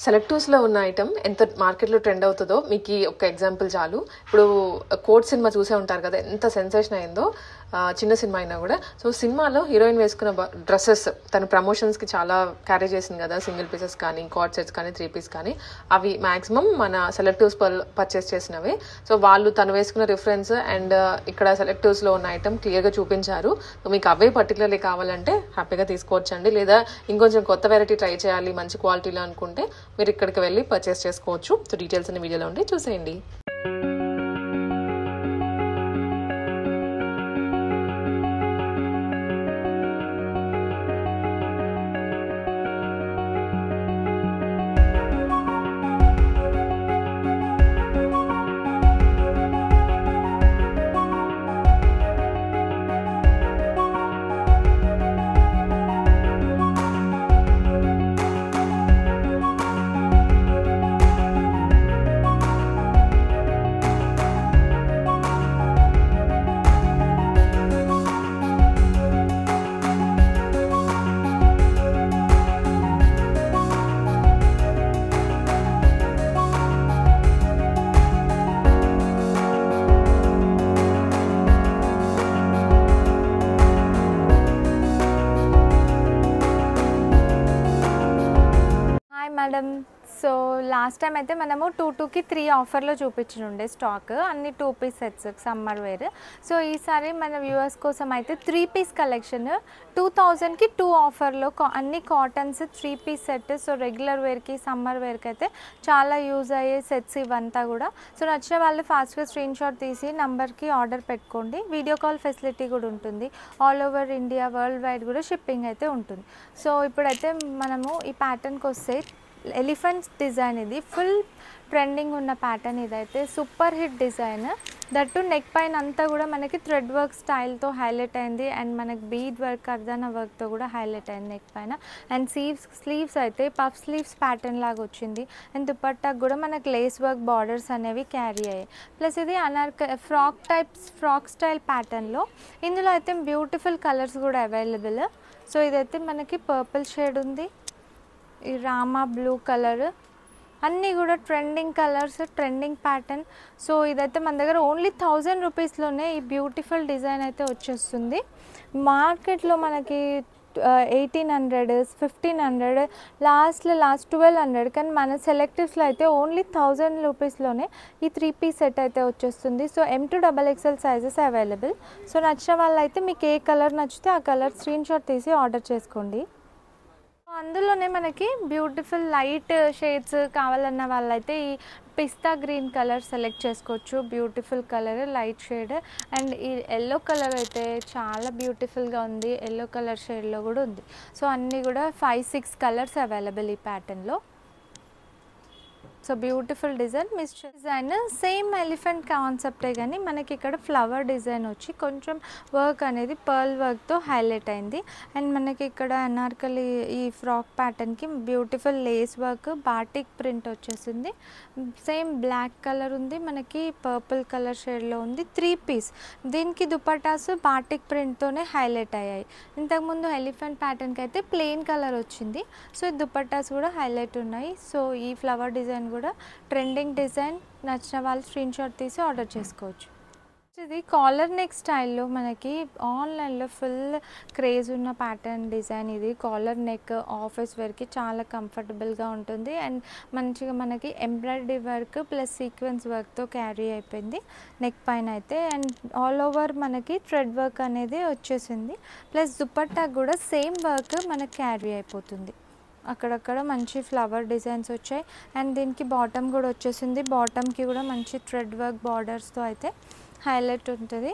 సెలెక్టివ్స్‌లో ఉన్న ఐటెమ్ ఎంత మార్కెట్‌లో ట్రెండ్ అవుతదో మీకీ ఒక్క ఎగ్జాంపుల్ చాలు. ఇప్పుడు 'కోర్ట్' సినిమా చూసే ఉంటారు కదా! ఎంత సెన్సేషన్ అయిందో. చిన్న సినిమా అయినా గూడా. సో, సినిమాలో హీరోయిన్ వేసుకున్న డ్రెసెస్ తను ప్రమోషన్స్‌కి చాలా క్యారీ చేసింది కదా! సింగిల్ పీసెస్ కానీ, కార్డ్ సెట్స్ కానీ, 3 పీస్ కానీ అవి మాక్సిమం మన సెలెక్టివ్స్ పర్చేస్ చేసినవే. సో, వాళ్ళు తను వేసుకున్న రిఫరెన్స్ అండ్ ఇక్కడ సెలెక్టివ్స్‌లో ఉన్న ఐటెమ్ క్లియర్‌గా చూపించారు. సో, మీకు అవే పర్టికులర్‌లీ కావాలంటే హ్యాపీగా తీసుకోవచ్చండి. లేదా ఇంకొంచెం కొత్త వెరైటీ ట్రై చేయాలి మంచి క్వాలిటీలో అనుకుంటే మీరు ఇక్కడికి వెళ్ళి పర్చేస్ చేసుకోవచ్చు. సో, డీటెయిల్స్ అన్ని వీడియోలో ఉండి చూసేయండి. మేడం సో లాస్ట్ టైం అయితే మనము 2కి 3 ఆఫర్లో చూపించుండే స్టాక్ అన్ని 2 piece sets summer wear. So ఈసారి మన వ్యూవర్స్ కోసం అయితే 3 పీస్ కలెక్షన్ 2000కి 2 ఆఫర్లో అన్ని cottons 3 piece set. So regular వేర్కి సమ్మర్ వేర్కి అయితే చాలా యూజ్ అయ్యే సెట్స్ ఇవంతా కూడా. సో నచ్చిన వాళ్ళు ఫాస్ట్గా స్క్రీన్ షాట్ తీసి నంబర్కి ఆర్డర్ పెట్టుకోండి. వీడియో కాల్ ఫెసిలిటీ కూడా ఉంటుంది. All over India world wide కూడా షిప్పింగ్ అయితే ఉంటుంది. సో ఇప్పుడైతే మనము ఈ ప్యాటర్న్కి వస్తే ఎలిఫెంట్స్ డిజైన్, ఇది ఫుల్ ట్రెండింగ్ ఉన్న ప్యాటర్న్. ఇదైతే super hit design. That neck పైన అంతా కూడా మనకి థ్రెడ్ వర్క్ స్టైల్తో హైలైట్ అయింది అండ్ మనకి బీడ్ వర్క్ కర్దానా వర్క్తో కూడా హైలైట్ అయింది నెక్ పైన. అండ్ స్లీవ్స్ అయితే పఫ్ స్లీవ్స్ ప్యాటర్న్ లాగా వచ్చింది. అండ్ దుపట్టాకు కూడా మనకి లేస్ వర్క్ బార్డర్స్ అనేవి క్యారీ అయ్యాయి. ప్లస్ ఇది ఫ్రాక్ స్టైల్ ప్యాటర్న్లో. ఇందులో అయితే బ్యూటిఫుల్ కలర్స్ కూడా అవైలబుల్. సో ఇదైతే మనకి పర్పుల్ షేడ్ ఉంది, ఈ రామా బ్లూ కలర్, అన్నీ కూడా trending colours, trending pattern. So ఇదైతే మన దగ్గర ఓన్లీ 1000 రూపీస్లోనే ఈ బ్యూటిఫుల్ డిజైన్ అయితే వచ్చేస్తుంది. మార్కెట్లో మనకి 1800, 1500, లాస్ట్ 1200, కానీ మన సెలెక్టివ్స్లో అయితే ఓన్లీ 1000 రూపీస్లోనే ఈ 3 పీస్ సెట్ అయితే వచ్చేస్తుంది. So M2XXL sizes available. So నచ్చిన వాళ్ళైతే మీకు ఏ కలర్ నచ్చితే ఆ కలర్ స్క్రీన్ షాట్ తీసి ఆర్డర్ చేసుకోండి. అందులోనే మనకి బ్యూటిఫుల్ లైట్ షేడ్స్ కావాలన్న వాళ్ళైతే ఈ పిస్తా గ్రీన్ కలర్ సెలెక్ట్ చేసుకోవచ్చు. Beautiful colour, light shade. And ఈ ఎల్లో కలర్ అయితే చాలా బ్యూటిఫుల్గా ఉంది. ఎల్లో కలర్ షేడ్లో కూడా ఉంది. సో అన్నీ కూడా 5-6 కలర్స్ అవైలబుల్ ఈ ప్యాటర్న్లో. So beautiful design, design same elephant కాన్సెప్టే కానీ మనకి ఇక్కడ ఫ్లవర్ డిజైన్ వచ్చి కొంచెం వర్క్ అనేది పర్ల్ వర్క్తో హైలైట్ అయింది. అండ్ మనకి ఇక్కడ అనార్కలి ఈ ఫ్రాక్ ప్యాటర్న్కి beautiful lace work, batik print వచ్చేసింది. సేమ్ బ్లాక్ కలర్ ఉంది, మనకి పర్పుల్ కలర్ షేడ్లో ఉంది. 3 పీస్, దీనికి దుపట్టాస్ బాటిక్ ప్రింట్తోనే హైలైట్ అయ్యాయి. ఇంతకుముందు ఎలిఫెంట్ ప్యాటర్న్కి అయితే ప్లెయిన్ కలర్ వచ్చింది. సో ఈ దుపట్టాస్ కూడా హైలైట్ ఉన్నాయి. సో ఈ ఫ్లవర్ డిజైన్ కూడా ట్రెండింగ్ డిజైన్. నచ్చిన వాళ్ళు స్క్రీన్ షాట్ తీసి ఆర్డర్ చేసుకోవచ్చు. ఇది కాలర్ నెక్ స్టైల్లో మనకి ఆన్లైన్లో ఫుల్ క్రేజ్ ఉన్న ప్యాటర్న్ డిజైన్. ఇది కాలర్ నెక్ ఆఫీస్ వేర్కి చాలా కంఫర్టబుల్గా ఉంటుంది. అండ్ మంచిగా మనకి ఎంబ్రాయిడరీ వర్క్ ప్లస్ సీక్వెన్స్ వర్క్తో క్యారీ అయిపోయింది నెక్ పైన అయితే. అండ్ ఆల్ ఓవర్ మనకి థ్రెడ్ వర్క్ అనేది వచ్చేసింది. ప్లస్ దుపట్టా కూడా సేమ్ వర్క్ మనకి క్యారీ అయిపోతుంది. అక్కడక్కడ మంచి ఫ్లవర్ డిజైన్స్ వచ్చాయి. అండ్ దీనికి బాటమ్ కూడా వచ్చేసింది. బాటమ్కి కూడా మంచి థ్రెడ్ వర్క్ బార్డర్స్తో అయితే హైలైట్ ఉంటుంది.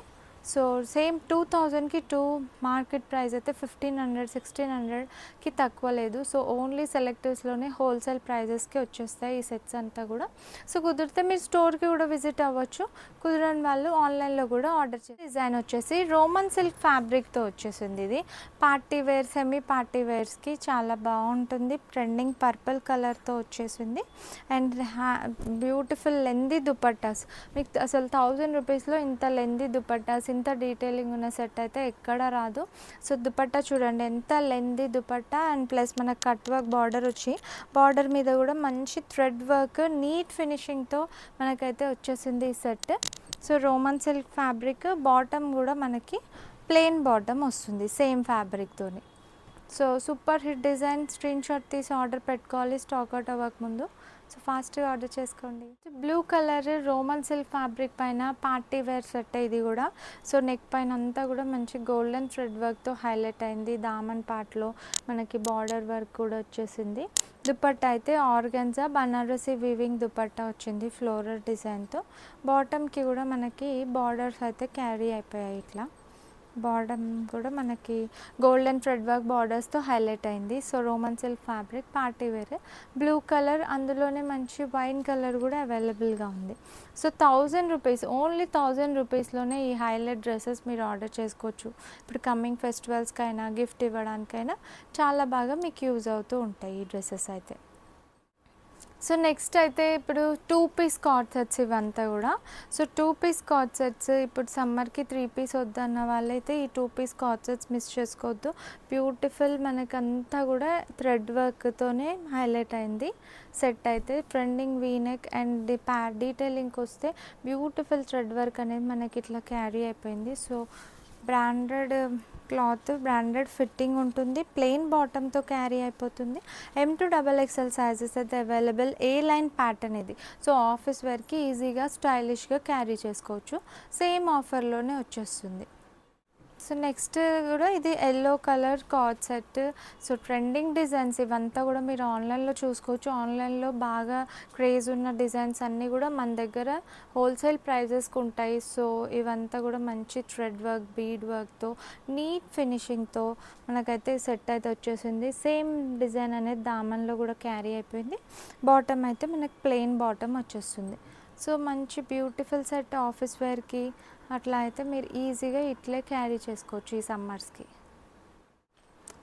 సో సేమ్ 2000కి 2, మార్కెట్ ప్రైస్ అయితే 1500, 1600కి తక్కువ లేదు. సో ఓన్లీ సెలెక్టివ్స్లోనే హోల్సేల్ ప్రైజెస్కి వచ్చేస్తాయి ఈ సెట్స్ అంతా కూడా. సో కుదిరితే మీరు స్టోర్కి కూడా విజిట్ అవ్వచ్చు. కుదరని వాళ్ళు ఆన్లైన్లో కూడా ఆర్డర్ చేసి. డిజైన్ వచ్చేసి రోమన్ సిల్క్ ఫ్యాబ్రిక్తో వచ్చేసింది. ఇది పార్టీ వేర్, సెమీ పార్టీ వేర్స్కి చాలా బాగుంటుంది. ట్రెండింగ్ పర్పుల్ కలర్తో వచ్చేసింది. And beautiful lengthy dupattas. మీకు అసలు 1000 రూపీస్లో ఇంత లెందీ దుపట్టాస్, ఇంత డీటెయిలింగ్ ఉన్న సెట్ అయితే ఎక్కడ రాదు. సో దుపట్టా చూడండి ఎంత లెంతీ దుపట్టా అండ్ ప్లస్ మన కట్ వర్క్ బార్డర్ వచ్చి బార్డర్ మీద కూడా మంచి థ్రెడ్ వర్క్ నీట్ ఫినిషింగ్తో మనకైతే వచ్చేసింది ఈ set. So Roman silk fabric, bottom కూడా మనకి ప్లెయిన్ బాటమ్ వస్తుంది సేమ్ ఫ్యాబ్రిక్తోని. So super hit design, screen shot తీసి ఆర్డర్ పెట్టుకోవాలి స్టాక్ అవుట్ అవ్వక ముందు. సో ఫాస్ట్గా ఆర్డర్ చేసుకోండి. Blue colour Roman silk fabric పైన పార్టీ వేర్ సెట్ ఇది కూడా. సో నెక్ పైన అంతా కూడా మంచి గోల్డెన్ థ్రెడ్ వర్క్తో హైలైట్ అయింది. దామన్ పార్ట్లో మనకి బార్డర్ వర్క్ కూడా వచ్చేసింది. దుపట్టా అయితే ఆర్గన్జా బనారసి వీవింగ్ దుపట్టా వచ్చింది ఫ్లోరల్ డిజైన్తో. బాటమ్కి కూడా మనకి బార్డర్స్ అయితే క్యారీ అయిపోయాయి. ఇట్లా బాటమ్ కూడా మనకి గోల్డెన్ థ్రెడ్ వర్క్ బార్డర్స్తో హైలైట్ అయింది. So Roman silk fabric party wear blue colour, అందులోనే మంచి వైన్ కలర్ కూడా అవైలబుల్గా ఉంది. సో 1000 రూపీస్, ఓన్లీ 1000 రూపీస్లోనే ఈ హైలైట్ డ్రెస్సెస్ మీరు ఆర్డర్ చేసుకోవచ్చు. ఇప్పుడు కమింగ్ ఫెస్టివల్స్కైనా గిఫ్ట్ ఇవ్వడానికైనా చాలా బాగా మీకు యూజ్ అవుతూ ఉంటాయి ఈ డ్రెస్సెస్ అయితే. సో నెక్స్ట్ అయితే ఇప్పుడు 2 పీస్ కార్డ్ సెట్స్ ఇవంతా కూడా. సో 2 పీస్ కార్డ్ సెట్స్ ఇప్పుడు సమ్మర్కి 3 పీస్ వద్దన్న వాళ్ళైతే ఈ 2 పీస్ కార్డ్ సెట్స్ మిస్ చేసుకోవద్దు. బ్యూటిఫుల్ మనకంతా కూడా థ్రెడ్ వర్క్తోనే హైలైట్ అయింది సెట్ అయితే. ట్రెండింగ్ వీనెక్ అండ్ డీటెయిలింగ్కి వస్తే బ్యూటిఫుల్ థ్రెడ్ వర్క్ అనేది మనకి ఇట్లా క్యారీ అయిపోయింది. So branded cloth, branded fitting ఉంటుంది, ప్లెయిన్ బాటమ్తో క్యారీ అయిపోతుంది. M to XXL సైజెస్ అయితే అవైలబుల్. ఏ లైన్ ప్యాటర్న్ ఇది. సో ఆఫీస్ వేర్కి ఈజీగా స్టైలిష్గా క్యారీ చేసుకోవచ్చు. సేమ్ ఆఫర్లోనే వచ్చేస్తుంది. సో నెక్స్ట్ కూడా ఇది yellow colour card set. So trending designs ఇవంతా కూడా మీరు ఆన్లైన్లో చూసుకోవచ్చు. ఆన్లైన్లో బాగా క్రేజ్ ఉన్న డిజైన్స్ అన్నీ కూడా మన దగ్గర హోల్సేల్ ప్రైజెస్కి ఉంటాయి. సో ఇవంతా కూడా మంచి థ్రెడ్ వర్క్, బీడ్ వర్క్తో నీట్ ఫినిషింగ్తో మనకైతే సెట్ అయితే వచ్చేసింది. సేమ్ డిజైన్ అనేది దామన్లో కూడా క్యారీ అయిపోయింది. బాటమ్ అయితే మనకి ప్లెయిన్ బాటమ్ వచ్చేస్తుంది. సో మంచి బ్యూటిఫుల్ సెట్ ఆఫీస్ వేర్కి అట్లా అయితే మీరు ఈజీగా ఇట్లే క్యారీ చేసుకోవచ్చు ఈ సమ్మర్స్కి.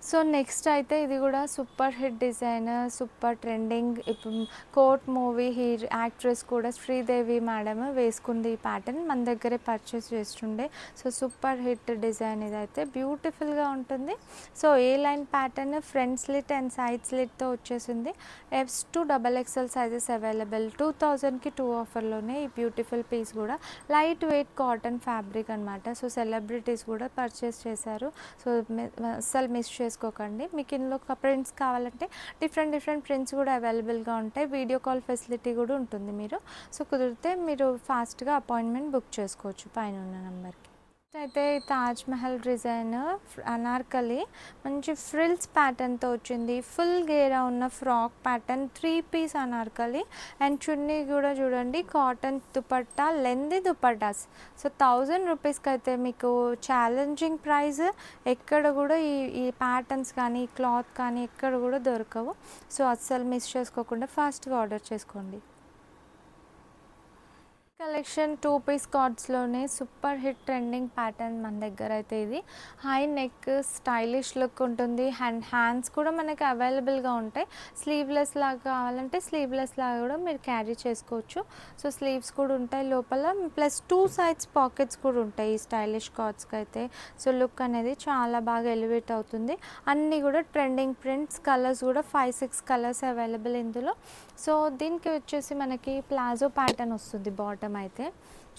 సో నెక్స్ట్ అయితే ఇది కూడా super hit design, super trending. ఇప్పుడు కోర్ట్ మూవీ యాక్ట్రెస్ కూడా శ్రీదేవి మేడం వేసుకుంది ఈ ప్యాటర్న్. మన దగ్గరే పర్చేస్ చేస్తుండే. సో సూపర్ హిట్ డిజైన్ ఇదైతే బ్యూటిఫుల్గా ఉంటుంది. So A line pattern, front slit and side స్లిట్తో వచ్చేసింది. S to XXL sizes available. 2000కి 2 ఆఫర్లోనే ఈ బ్యూటిఫుల్ పీస్ కూడా లైట్ వెయిట్ కాటన్ ఫ్యాబ్రిక్ అనమాట. సో సెలబ్రిటీస్ కూడా పర్చేస్ చేశారు. సో అస్సలు మిస్ చేసుకోకండి. మీకు ఇందులో ప్రింట్స్ కావాలంటే డిఫరెంట్ ప్రింట్స్ కూడా అవైలబుల్గా ఉంటాయి. వీడియో కాల్ ఫెసిలిటీ కూడా ఉంటుంది. మీరు సో కుదిరితే మీరు ఫాస్ట్గా అపాయింట్మెంట్ బుక్ చేసుకోవచ్చు పైన ఉన్న నెంబర్కి. అయితే తాజ్ మహల్ డిజైన్ అనార్కలి మంచి ఫ్రిల్స్ ప్యాటర్న్తో వచ్చింది. ఫుల్ గేరా ఉన్న frock pattern, 3 piece Anarkali and chunni కూడా చూడండి cotton dupatta, lengthy dupattas. So 1000 రూపీస్కి అయితే మీకు ఛాలెంజింగ్ ప్రైస్. ఎక్కడ కూడా ఈ ప్యాటర్న్స్ కానీ ఈ క్లాత్ కానీ ఎక్కడ కూడా దొరకవు. సో అస్సలు మిస్ చేసుకోకుండా ఫాస్ట్గా ఆర్డర్ చేసుకోండి. కలెక్షన్ 2 పీస్ కార్డ్స్లోనే సూపర్ హిట్ ట్రెండింగ్ ప్యాటర్న్ మన దగ్గర అయితే. ఇది హై నెక్ స్టైలిష్ లుక్ ఉంటుంది. హ్యాండ్స్ కూడా మనకి అవైలబుల్గా ఉంటాయి. స్లీవ్లెస్ లాగా కావాలంటే స్లీవ్లెస్ లాగా కూడా మీరు క్యారీ చేసుకోవచ్చు. సో స్లీవ్స్ కూడా ఉంటాయి లోపల, ప్లస్ 2 సైడ్స్ పాకెట్స్ కూడా ఉంటాయి ఈ స్టైలిష్ కార్డ్స్కి అయితే. సో లుక్ అనేది చాలా బాగా ఎలివేట్ అవుతుంది. అన్నీ కూడా ట్రెండింగ్ ప్రింట్స్, కలర్స్ కూడా 5-6 కలర్స్ అవైలబుల్ ఇందులో. సో దీనికి వచ్చేసి మనకి ప్లాజో ప్యాటర్న్ వస్తుంది బాటమ్ అయితే.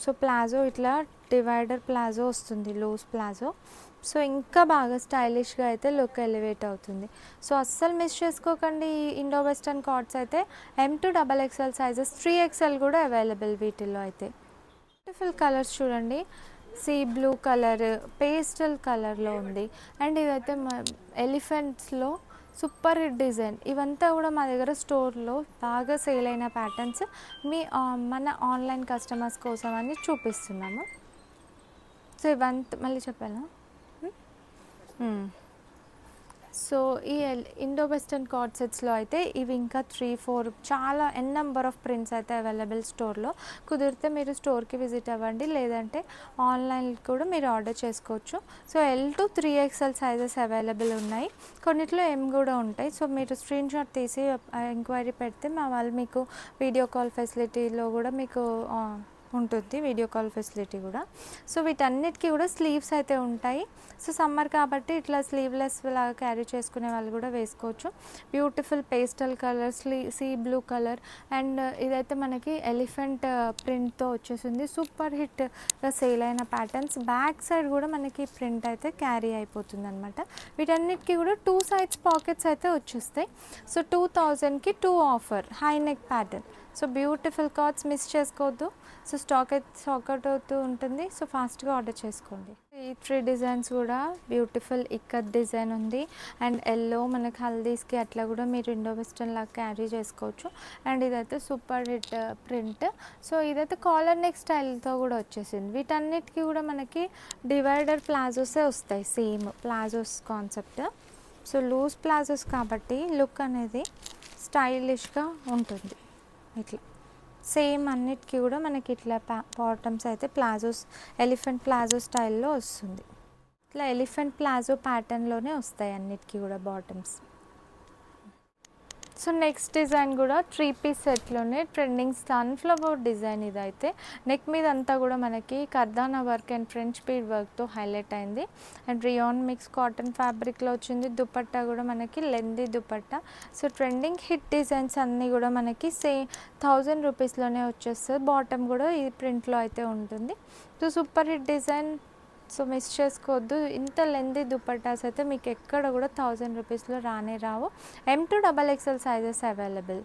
సో ప్లాజో ఇట్లా డివైడర్ ప్లాజో వస్తుంది, లూజ్ ప్లాజో. సో ఇంకా బాగా స్టైలిష్గా అయితే లుక్ ఎలివేట్ అవుతుంది. సో అస్సలు మిస్ చేసుకోకండి. ఈ ఇండో వెస్టర్న్ కార్డ్స్ అయితే M to XXL sizes, 3XL కూడా అవైలబుల్ వీటిల్లో అయితే. బ్యూటిఫుల్ కలర్స్ చూడండి. సీ బ్లూ కలర్, పేస్టల్ కలర్లో ఉంది. అండ్ ఇదైతే ఎలిఫెంట్స్లో సూపర్ హిట్ డిజైన్. ఇవంతా కూడా మా దగ్గర స్టోర్లో బాగా సేల్ అయిన ప్యాటర్న్స్ మన ఆన్లైన్ కస్టమర్స్ కోసం అని చూపిస్తున్నాము. సో ఇవంతా మళ్ళీ చెప్పాలా. సో ఈ ఇండో వెస్టర్న్ కార్డ్ సెట్స్లో అయితే ఇవి ఇంకా 3-4 చాలా నెంబర్ ఆఫ్ ప్రింట్స్ అయితే అవైలబుల్ స్టోర్లో. కుదిరితే మీరు స్టోర్కి విజిట్ అవ్వండి, లేదంటే ఆన్లైన్ కూడా మీరు ఆర్డర్ చేసుకోవచ్చు. So L to 3XL sizes available ఉన్నాయి. కొన్నిట్లో M కూడా ఉంటాయి. సో మీరు స్క్రీన్ షాట్ తీసి ఎంక్వైరీ పెడితే మా వాళ్ళు మీకు వీడియో కాల్ ఫెసిలిటీలో కూడా మీకు ఉంటుంది, వీడియో కాల్ ఫెసిలిటీ కూడా. సో వీటన్నిటికీ కూడా స్లీవ్స్ అయితే ఉంటాయి. సో సమ్మర్ కాబట్టి ఇట్లా స్లీవ్లెస్ లాగా క్యారీ చేసుకునే వాళ్ళు కూడా వేసుకోవచ్చు. Beautiful pastel colour, sea blue colour, and ఇదైతే మనకి ఎలిఫెంట్ ప్రింట్తో వచ్చేసింది. సూపర్ హిట్గా సేల్ అయిన ప్యాటర్న్స్. బ్యాక్ సైడ్ కూడా మనకి ప్రింట్ అయితే క్యారీ అయిపోతుంది అనమాట. వీటన్నిటికీ కూడా 2 సైడ్స్ పాకెట్స్ అయితే వచ్చేస్తాయి. సో 2000కి 2 offer, high neck pattern. So beautiful cards miss చేసుకోవద్దు. సో స్టాక్ అవుట్ అవుతూ ఉంటుంది. సో ఫాస్ట్గా ఆర్డర్ చేసుకోండి. ఈ 3 డిజైన్స్ కూడా బ్యూటిఫుల్ ఇక్కత్ డిజైన్ ఉంది, అండ్ ఎల్లో మనకి హల్దీస్కి అట్లా కూడా మీరు ఇండో వెస్టర్న్ లాగా క్యారీ చేసుకోవచ్చు. అండ్ ఇదైతే సూపర్ హిట్ ప్రింట్. సో ఇదైతే కాలర్ నెక్ స్టైల్తో కూడా వచ్చేసింది. వీటన్నిటికీ కూడా మనకి డివైడర్ ప్లాజోసే వస్తాయి, same palazzos concept. So loose palazzos కాబట్టి లుక్ అనేది స్టైలిష్గా ఉంటుంది. ఇట్లా సేమ్ అన్నిటికీ కూడా మనకి ఇట్లా బాటమ్స్ అయితే ప్లాజోస్, ఎలిఫెంట్ ప్లాజో స్టైల్లో వస్తుంది. ఇట్లా ఎలిఫెంట్ ప్లాజో ప్యాటర్న్లోనే వస్తాయి అన్నిటికీ కూడా బాటమ్స్. సో నెక్స్ట్ డిజైన్ కూడా 3 పీస్ సెట్లోనే ట్రెండింగ్ సన్ఫ్లవర్ డిజైన్. ఇదైతే నెక్ మీద అంతా కూడా మనకి కర్దానా వర్క్ అండ్ ఫ్రెంచ్ బీడ్ వర్క్తో హైలైట్ అయింది. అండ్ రియాన్ మిక్స్ కాటన్ ఫ్యాబ్రిక్లో వచ్చింది. దుపట్టా కూడా మనకి lengthy dupatta. So trending hit designs అన్నీ కూడా మనకి 1000 రూపీస్లోనే వచ్చేస్తుంది. బాటమ్ కూడా ఈ ప్రింట్లో అయితే ఉంటుంది. So super hit design. So miss చేసుకోవద్దు. ఇంత లెందీ దుపట్టాస్ అయితే మీకు ఎక్కడ కూడా 1000 రూపీస్లో రానే రావు. M to XXL sizes available.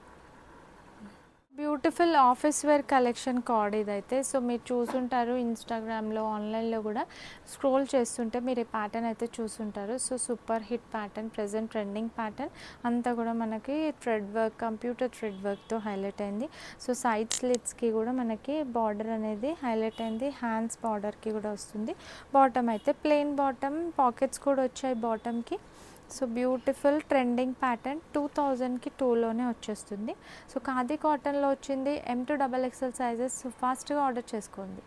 Beautiful office wear collection card ఇదైతే. సో మీరు చూసుంటారు ఇన్స్టాగ్రామ్లో, ఆన్లైన్లో కూడా స్క్రోల్ చేస్తుంటే మీరు ఈ ప్యాటర్న్ అయితే చూసుంటారు. So super hit pattern, present trending pattern. అంతా కూడా మనకి థ్రెడ్ వర్క్, కంప్యూటర్ థ్రెడ్ వర్క్తో హైలైట్ అయింది. సో సైడ్ స్లిట్స్కి కూడా మనకి బార్డర్ అనేది హైలైట్ అయింది. హ్యాండ్స్ బార్డర్కి కూడా వస్తుంది. బాటమ్ అయితే ప్లెయిన్ బాటమ్, పాకెట్స్ కూడా వచ్చాయి బాటమ్కి. So beautiful trending pattern. 2000కి 2లోనే వచ్చేస్తుంది. సో ఖాదీ కాటన్లో వచ్చింది. M to XXL sizes. So ఫాస్ట్గా ఆర్డర్ చేసుకోండి.